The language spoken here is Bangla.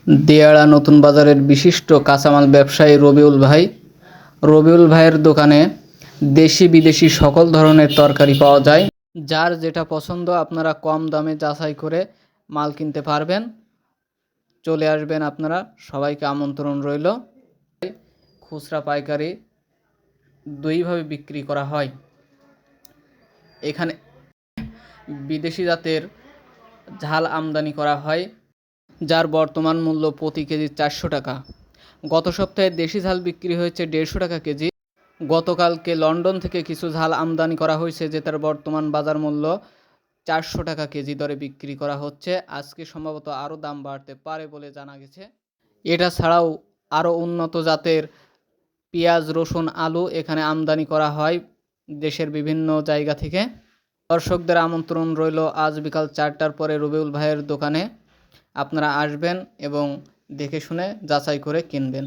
দিয়াড়া নতুন বাজারের বিশিষ্ট কাঁচামাল ব্যবসায়ী রবিউল ভাই। রবিউল ভাইয়ের দোকানে দেশি বিদেশি সকল ধরনের তরকারি পাওয়া যায়। যার যেটা পছন্দ আপনারা কম দামে যাচাই করে মাল কিনতে পারবেন। চলে আসবেন আপনারা, সবাইকে আমন্ত্রণ রইল। খুচরা পাইকারি দুইভাবে বিক্রি করা হয়। এখানে বিদেশি জাতের ঝাল আমদানি করা হয়, যার বর্তমান মূল্য প্রতি কেজি 400 টাকা। গত সপ্তাহে দেশি ঝাল বিক্রি হয়েছে 150 টাকা কেজি। গতকালকে লন্ডন থেকে কিছু ঝাল আমদানি করা হয়েছে, যেটার বর্তমান বাজার মূল্য 400 টাকা কেজি দরে বিক্রি করা হচ্ছে। আজকে সম্ভবত আরও দাম বাড়তে পারে বলে জানা গেছে। এটা ছাড়াও আরও উন্নত জাতের পেঁয়াজ, রসুন, আলু এখানে আমদানি করা হয় দেশের বিভিন্ন জায়গা থেকে। দর্শকদের আমন্ত্রণ রইল আজ বিকাল 4টার পরে রবিউল ভাইয়ের দোকানে। আপনারা আসবেন এবং দেখে শুনে যাচাই করে কিনবেন।